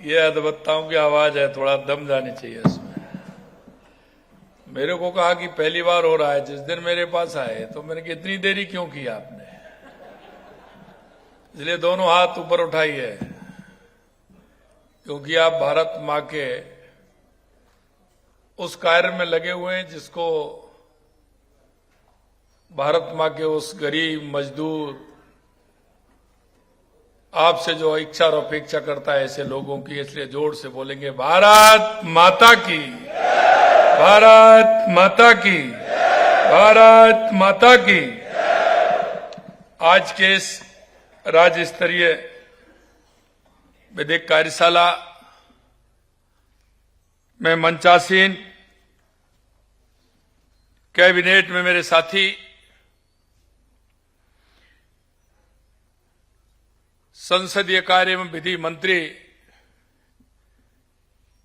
ये अधवत्ताओं की आवाज है, थोड़ा दम जानी चाहिए इसमें। मेरे को कहा कि पहली बार हो रहा है, जिस दिन मेरे पास आए तो मैंने कहा इतनी देरी क्यों की आपने, इसलिए दोनों हाथ ऊपर उठाइए, क्योंकि आप भारत मां के उस कार्य में लगे हुए हैं जिसको भारत मां के उस गरीब मजदूर आपसे जो इच्छा और अपेक्षा करता है ऐसे लोगों की, इसलिए जोर से बोलेंगे भारत माता की, भारत माता की, भारत माता की। आज के इस राज्य स्तरीय विधिक कार्यशाला में मंचासीन कैबिनेट में मेरे साथी संसदीय कार्य एवं विधि मंत्री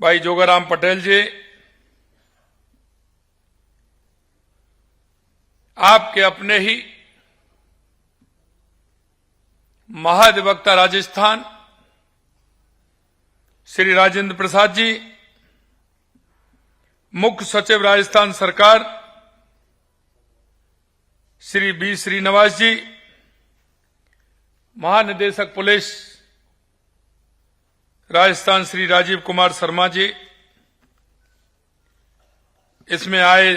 भाई जोगाराम पटेल जी, आपके अपने ही महाधिवक्ता राजस्थान श्री राजेंद्र प्रसाद जी, मुख्य सचिव राजस्थान सरकार श्री बी श्रीनिवास जी, महानिदेशक पुलिस राजस्थान श्री राजीव कुमार शर्मा जी, इसमें आए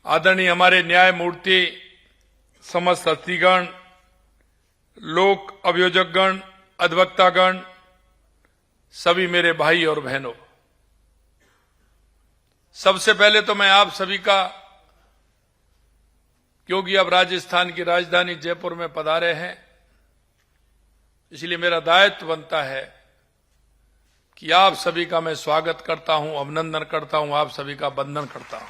आदरणीय हमारे न्यायमूर्ति, समस्त हस्तीगण, लोक अभियोजकगण, अधिवक्तागण, सभी मेरे भाई और बहनों, सबसे पहले तो मैं आप सभी का, क्योंकि अब राजस्थान की राजधानी जयपुर में पधारे हैं, इसलिए मेरा दायित्व बनता है कि आप सभी का मैं स्वागत करता हूं, अभिनंदन करता हूं, आप सभी का वंदन करता हूं।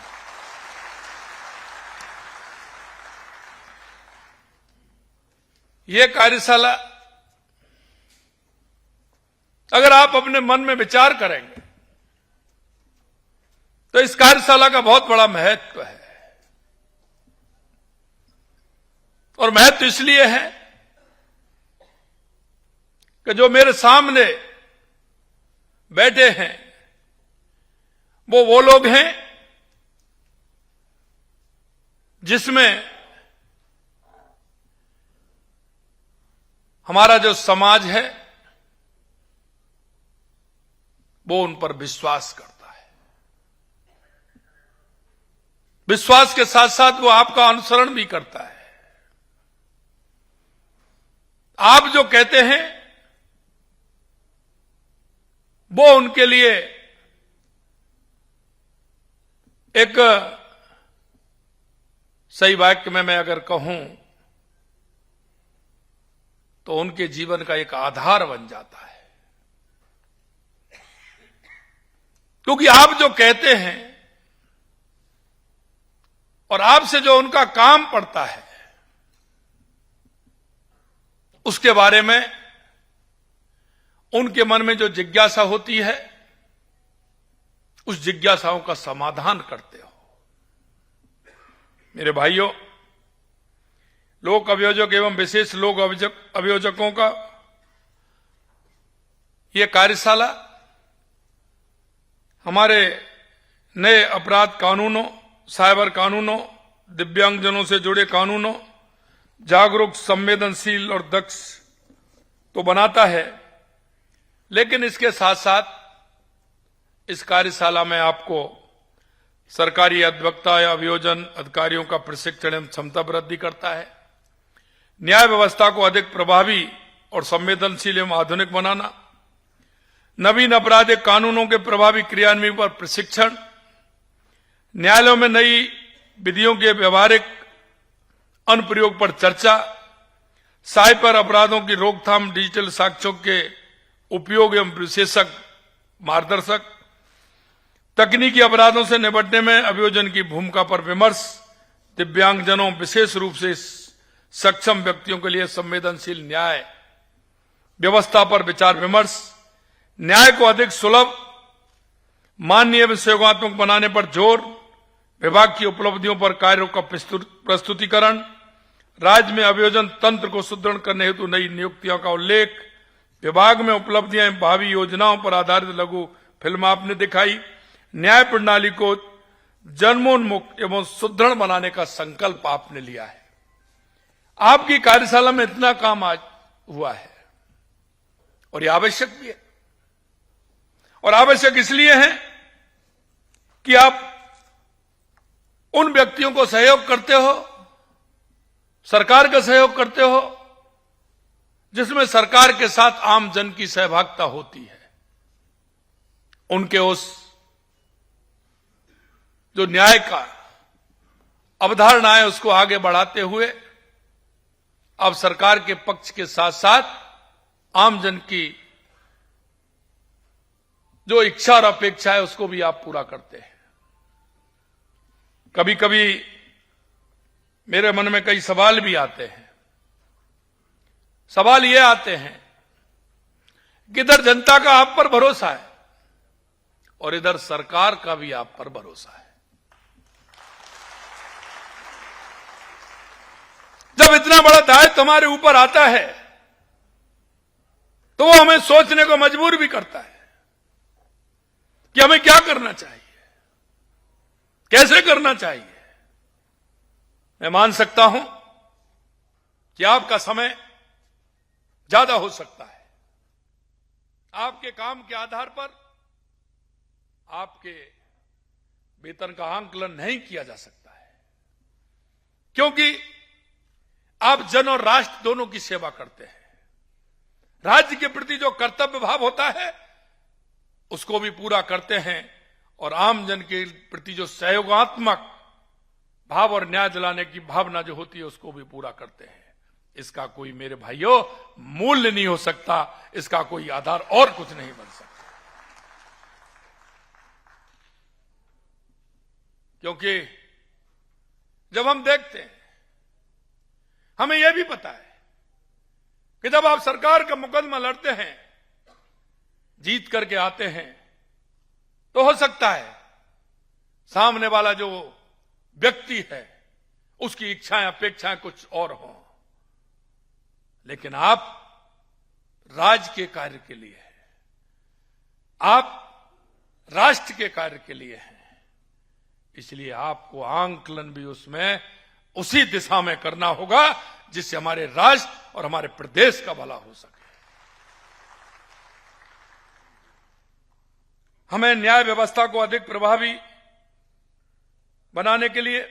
ये कार्यशाला अगर आप अपने मन में विचार करेंगे तो इस कार्यशाला का बहुत बड़ा महत्व है, और महत्व इसलिए है कि जो मेरे सामने बैठे हैं वो लोग हैं जिसमें हमारा जो समाज है वो उन पर विश्वास करता है। विश्वास के साथ साथ वो आपका अनुसरण भी करता है। आप जो कहते हैं वो उनके लिए एक, सही वाक्य में मैं अगर कहूं तो उनके जीवन का एक आधार बन जाता है, क्योंकि आप जो कहते हैं और आपसे जो उनका काम पड़ता है उसके बारे में उनके मन में जो जिज्ञासा होती है उस जिज्ञासाओं का समाधान करते हो। मेरे भाइयों, लोक अभियोजक एवं विशेष लोक अभियोजकों का ये कार्यशाला हमारे नए अपराध कानूनों, साइबर कानूनों, दिव्यांगजनों से जुड़े कानूनों, जागरूक, संवेदनशील और दक्ष तो बनाता है, लेकिन इसके साथ साथ इस कार्यशाला में आपको सरकारी अधिवक्ता या अभियोजन अधिकारियों का प्रशिक्षण एवं क्षमता वृद्धि करता है, न्याय व्यवस्था को अधिक प्रभावी और संवेदनशील एवं आधुनिक बनाना, नवीन आपराधिक कानूनों के प्रभावी क्रियान्वयन पर प्रशिक्षण, न्यायालयों में नई विधियों के व्यवहारिक अनुप्रयोग पर चर्चा, साइबर अपराधों की रोकथाम, डिजिटल साक्ष्यों के उपयोग एवं विशेषज्ञ मार्गदर्शक, तकनीकी अपराधों से निपटने में अभियोजन की भूमिका पर विमर्श, दिव्यांगजनों विशेष रूप से सक्षम व्यक्तियों के लिए संवेदनशील न्याय व्यवस्था पर विचार विमर्श, न्याय को अधिक सुलभ, मान्य एवं सहयोगात्मक बनाने पर जोर, विभाग की उपलब्धियों पर कार्यों का प्रस्तुतिकरण, राज्य में अभियोजन तंत्र को सुदृढ़ करने हेतु नई नियुक्तियों का उल्लेख, विभाग में उपलब्धियां, भावी योजनाओं पर आधारित लघु फिल्म आपने दिखाई। न्याय प्रणाली को जन्मोन्मुख एवं सुदृढ़ बनाने का संकल्प आपने लिया है। आपकी कार्यशाला में इतना काम आज हुआ है और यह आवश्यक भी है। और आवश्यक इसलिए है कि आप उन व्यक्तियों को सहयोग करते हो, सरकार का सहयोग करते हो, जिसमें सरकार के साथ आम जन की सहभागिता होती है। उनके उस जो न्याय का अवधारणा है उसको आगे बढ़ाते हुए अब सरकार के पक्ष के साथ साथ आम जन की जो इच्छा और अपेक्षा है उसको भी आप पूरा करते हैं। कभी कभी मेरे मन में कई सवाल भी आते हैं। सवाल ये आते हैं कि इधर जनता का आप पर भरोसा है और इधर सरकार का भी आप पर भरोसा है। जब इतना बड़ा दायित्व हमारे ऊपर आता है तो वो हमें सोचने को मजबूर भी करता है कि हमें क्या करना चाहिए, कैसे करना चाहिए। मैं मान सकता हूं कि आपका समय ज्यादा हो सकता है। आपके काम के आधार पर आपके वेतन का आंकलन नहीं किया जा सकता है, क्योंकि आप जन और राष्ट्र दोनों की सेवा करते हैं। राज्य के प्रति जो कर्तव्य भाव होता है उसको भी पूरा करते हैं और आम जन के प्रति जो सहयोगात्मक भाव और न्याय दिलाने की भावना जो होती है उसको भी पूरा करते हैं। इसका कोई, मेरे भाइयों, मूल्य नहीं हो सकता, इसका कोई आधार और कुछ नहीं बन सकता। क्योंकि जब हम देखते हैं, हमें यह भी पता है कि जब आप सरकार का मुकदमा लड़ते हैं, जीत करके आते हैं, तो हो सकता है सामने वाला जो व्यक्ति है उसकी इच्छाएं, अपेक्षाएं कुछ और हों, लेकिन आप राज्य के कार्य के लिए हैं, आप राष्ट्र के कार्य के लिए हैं। इसलिए आपको आंकलन भी उसमें उसी दिशा में करना होगा जिससे हमारे राष्ट्र और हमारे प्रदेश का भला हो सके। हमें न्याय व्यवस्था को अधिक प्रभावी बनाने के लिए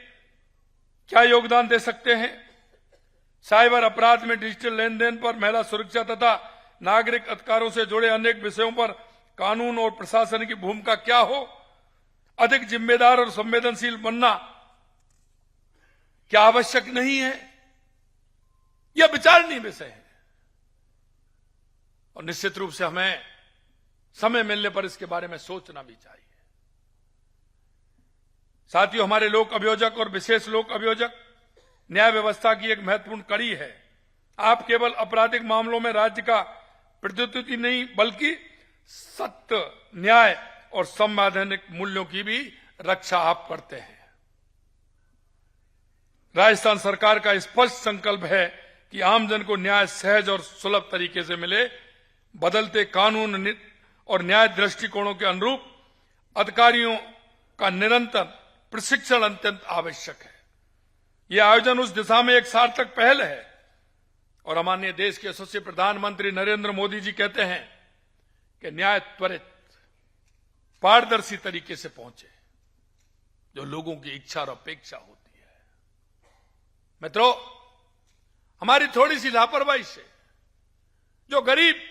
क्या योगदान दे सकते हैं? साइबर अपराध में डिजिटल लेन देन पर, महिला सुरक्षा तथा नागरिक अधिकारों से जुड़े अनेक विषयों पर कानून और प्रशासन की भूमिका क्या हो? अधिक जिम्मेदार और संवेदनशील बनना क्या आवश्यक नहीं है? यह विचारणीय विषय है और निश्चित रूप से हमें समय मिलने पर इसके बारे में सोचना भी चाहिए। साथियों, हमारे लोक अभियोजक और विशेष लोक अभियोजक न्याय व्यवस्था की एक महत्वपूर्ण कड़ी है। आप केवल आपराधिक मामलों में राज्य का प्रतिनिधित्व नहीं बल्कि सत्य, न्याय और संवैधानिक मूल्यों की भी रक्षा आप करते हैं। राजस्थान सरकार का स्पष्ट संकल्प है कि आमजन को न्याय सहज और सुलभ तरीके से मिले। बदलते कानून और न्याय दृष्टिकोणों के अनुरूप अधिकारियों का निरंतर प्रशिक्षण अत्यंत आवश्यक है। यह आयोजन उस दिशा में एक सार्थक पहल है और हमारे देश के यशस्वी प्रधानमंत्री नरेंद्र मोदी जी कहते हैं कि न्याय त्वरित, पारदर्शी तरीके से पहुंचे, जो लोगों की इच्छा और अपेक्षा होती है। मित्रों, हमारी थोड़ी सी लापरवाही से जो गरीब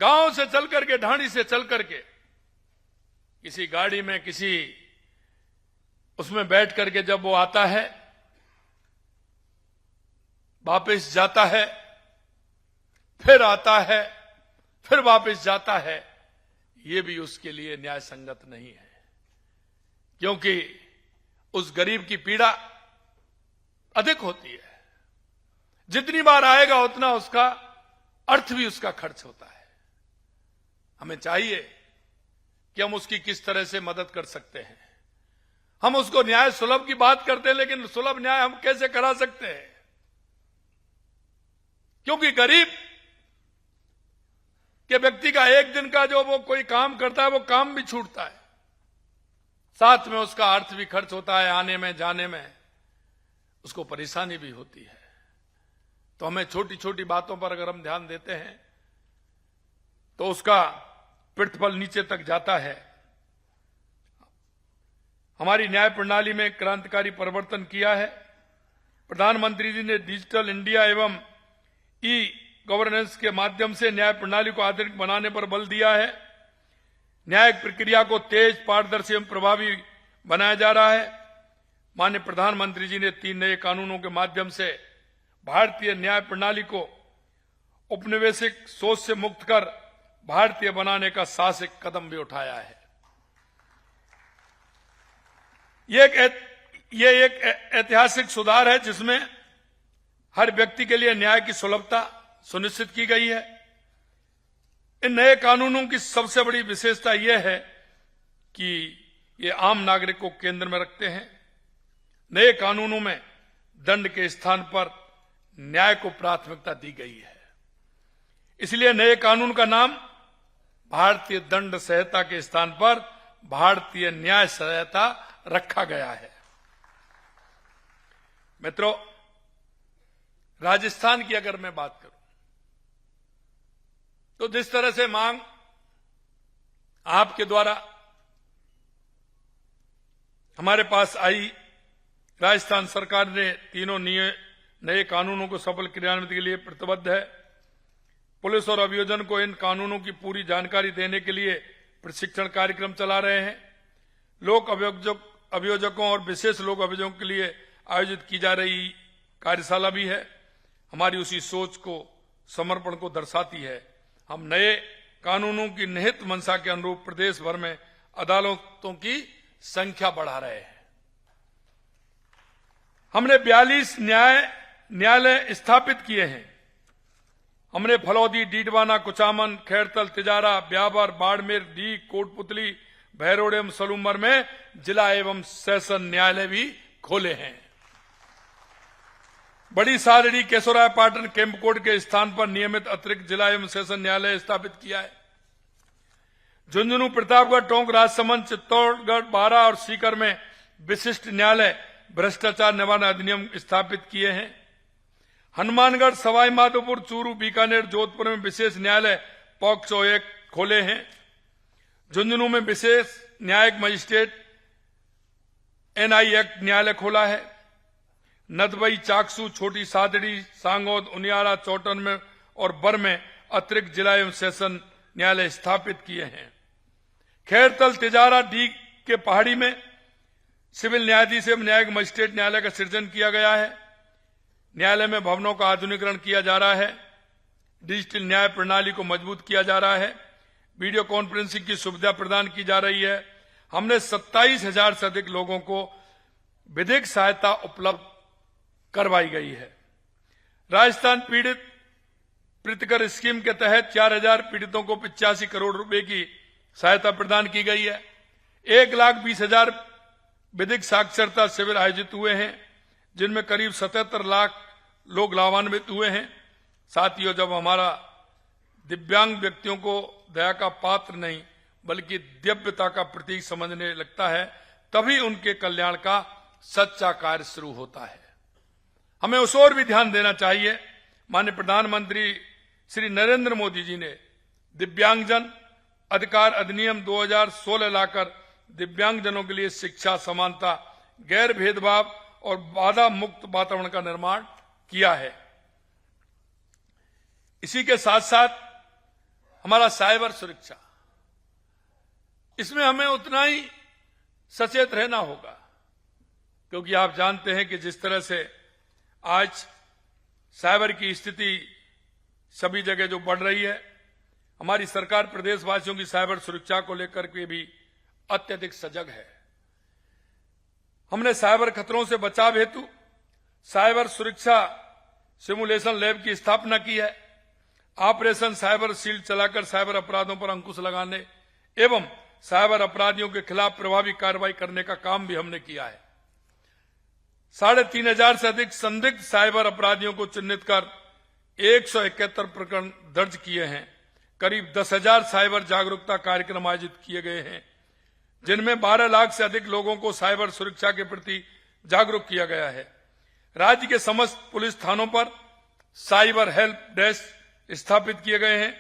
गांव से चल करके, ढाणी से चल करके किसी गाड़ी में, किसी उसमें बैठ करके जब वो आता है, वापस जाता है, फिर आता है, फिर वापस जाता है, ये भी उसके लिए न्याय संगत नहीं है। क्योंकि उस गरीब की पीड़ा अधिक होती है। जितनी बार आएगा उतना उसका अर्थ भी उसका खर्च होता है। हमें चाहिए कि हम उसकी किस तरह से मदद कर सकते हैं। हम उसको न्याय सुलभ की बात करते हैं, लेकिन सुलभ न्याय हम कैसे करा सकते हैं? क्योंकि गरीब कि व्यक्ति का एक दिन का जो वो कोई काम करता है वो काम भी छूटता है, साथ में उसका अर्थ भी खर्च होता है, आने में जाने में उसको परेशानी भी होती है। तो हमें छोटी छोटी बातों पर अगर हम ध्यान देते हैं तो उसका प्रतिफल नीचे तक जाता है। हमारी न्याय प्रणाली में क्रांतिकारी परिवर्तन किया है। प्रधानमंत्री जी ने डिजिटल इंडिया एवं ई गवर्नेंस के माध्यम से न्याय प्रणाली को आधुनिक बनाने पर बल दिया है। न्यायिक प्रक्रिया को तेज, पारदर्शी एवं प्रभावी बनाया जा रहा है। माननीय प्रधानमंत्री जी ने 3 नए कानूनों के माध्यम से भारतीय न्याय प्रणाली को औपनिवेशिक सोच से मुक्त कर भारतीय बनाने का साहसिक कदम भी उठाया है। ये एक ऐतिहासिक सुधार है जिसमें हर व्यक्ति के लिए न्याय की सुलभता सुनिश्चित की गई है। इन नए कानूनों की सबसे बड़ी विशेषता यह है कि ये आम नागरिक को केंद्र में रखते हैं। नए कानूनों में दंड के स्थान पर न्याय को प्राथमिकता दी गई है। इसलिए नए कानून का नाम भारतीय दंड संहिता के स्थान पर भारतीय न्याय संहिता रखा गया है। मित्रों, राजस्थान की अगर मैं बात करूं तो जिस तरह से मांग आपके द्वारा हमारे पास आई, राजस्थान सरकार ने तीनों नए कानूनों को सफल क्रियान्वित के लिए प्रतिबद्ध है। पुलिस और अभियोजन को इन कानूनों की पूरी जानकारी देने के लिए प्रशिक्षण कार्यक्रम चला रहे हैं। लोक अभियोजकों और विशेष लोक अभियोजकों के लिए आयोजित की जा रही कार्यशाला भी है। हमारी उसी सोच को, समर्पण को दर्शाती है। हम नए कानूनों की निहित मंशा के अनुरूप प्रदेश भर में अदालतों की संख्या बढ़ा रहे हैं। हमने 42 न्यायालय स्थापित किए हैं। हमने फलौदी, डीडवाना, कुचामन, खैरतल, तिजारा, ब्यावर, बाड़मेर, डी, कोटपुतली, भैरोड़ एवं सलूमर में जिला एवं सेशन न्यायालय भी खोले हैं। बड़ी सादड़ी, केशोराय पाटन, केम्पकोट के स्थान पर नियमित अतिरिक्त जिला एवं सेशन न्यायालय स्थापित किया है। झुंझुनू, प्रतापगढ़, टोंक, राजसमंद, चित्तौड़गढ़, बारां और सीकर में विशिष्ट न्यायालय भ्रष्टाचार निवारण अधिनियम स्थापित किए हैं। हनुमानगढ़, सवाई माधोपुर, चूरू, बीकानेर, जोधपुर में विशेष न्यायालय पॉक्सो 1 खोले हैं। झुंझुनू में विशेष न्यायिक मजिस्ट्रेट NI एक्ट न्यायालय खोला है। नदबई, चाकसू, छोटी सादड़ी, सांगोद, उनियारा, चौटन में और बर में अतिरिक्त जिला एवं सेशन न्यायालय स्थापित किए हैं। खैरतल, तिजारा, डी के पहाड़ी में सिविल न्यायाधीश एवं न्यायिक मजिस्ट्रेट न्यायालय का सृजन किया गया है। न्यायालय में भवनों का आधुनिकीकरण किया जा रहा है। डिजिटल न्याय प्रणाली को मजबूत किया जा रहा है। वीडियो कॉन्फ्रेंसिंग की सुविधा प्रदान की जा रही है। हमने 27,000 से अधिक लोगों को विधिक सहायता उपलब्ध करवाई गई है। राजस्थान पीड़ित प्रीतिकर स्कीम के तहत 4,000 पीड़ितों को 85 करोड़ रुपए की सहायता प्रदान की गई है। 1,20,000 विधिक साक्षरता शिविर आयोजित हुए हैं, जिनमें करीब 77 लाख लोग लाभान्वित हुए हैं। साथियों, जब हमारा दिव्यांग व्यक्तियों को दया का पात्र नहीं बल्कि दिव्यता का प्रतीक समझने लगता है, तभी उनके कल्याण का सच्चा कार्य शुरू होता है। हमें उस ओर भी ध्यान देना चाहिए। माननीय प्रधानमंत्री श्री नरेंद्र मोदी जी ने दिव्यांगजन अधिकार अधिनियम 2016 लाकर दिव्यांगजनों के लिए शिक्षा, समानता, गैर भेदभाव और बाधा मुक्त वातावरण का निर्माण किया है। इसी के साथ साथ हमारा साइबर सुरक्षा, इसमें हमें उतना ही सचेत रहना होगा, क्योंकि आप जानते हैं कि जिस तरह से आज साइबर की स्थिति सभी जगह जो बढ़ रही है, हमारी सरकार प्रदेशवासियों की साइबर सुरक्षा को लेकर के भी अत्यधिक सजग है। हमने साइबर खतरों से बचाव हेतु साइबर सुरक्षा सिमुलेशन लैब की स्थापना की है। ऑपरेशन साइबर शील्ड चलाकर साइबर अपराधों पर अंकुश लगाने एवं साइबर अपराधियों के खिलाफ प्रभावी कार्रवाई करने का काम भी हमने किया है। 3,500 से अधिक संदिग्ध साइबर अपराधियों को चिन्हित कर 171 प्रकरण दर्ज किए हैं। करीब 10,000 साइबर जागरूकता कार्यक्रम आयोजित किए गए हैं, जिनमें 12 लाख से अधिक लोगों को साइबर सुरक्षा के प्रति जागरूक किया गया है। राज्य के समस्त पुलिस थानों पर साइबर हेल्प डेस्क स्थापित किए गए हैं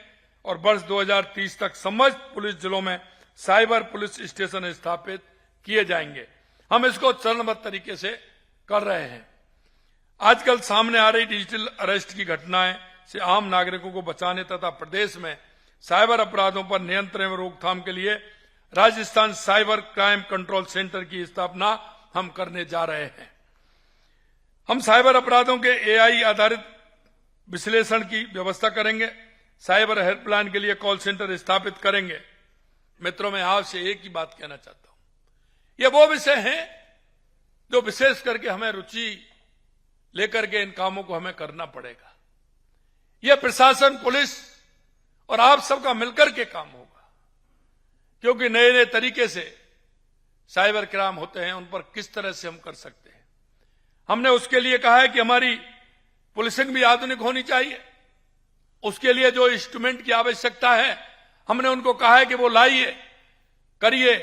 और वर्ष 2030 तक समस्त पुलिस जिलों में साइबर पुलिस स्टेशन स्थापित किए जाएंगे। हम इसको चरणबद्ध तरीके से कर रहे हैं। आजकल सामने आ रही डिजिटल अरेस्ट की घटनाएं से आम नागरिकों को बचाने तथा प्रदेश में साइबर अपराधों पर नियंत्रण एवं रोकथाम के लिए Rajasthan cyber crime control centre की स्थापना हम करने जा रहे हैं। हम साइबर अपराधों के एआई आधारित विश्लेषण की व्यवस्था करेंगे, साइबर हेल्पलाइन के लिए कॉल सेंटर स्थापित करेंगे। मित्रों, मैं आपसे एक ही बात कहना चाहता हूं, ये वो विषय हैं जो विशेष करके हमें रुचि लेकर के इन कामों को हमें करना पड़ेगा। यह प्रशासन, पुलिस और आप सबका मिलकर के काम होगा, क्योंकि नए नए तरीके से साइबर क्राइम होते हैं, उन पर किस तरह से हम कर सकते हैं। हमने उसके लिए कहा है कि हमारी पुलिसिंग भी आधुनिक होनी चाहिए। उसके लिए जो इंस्ट्रूमेंट की आवश्यकता है, हमने उनको कहा है कि वो लाइए, करिए,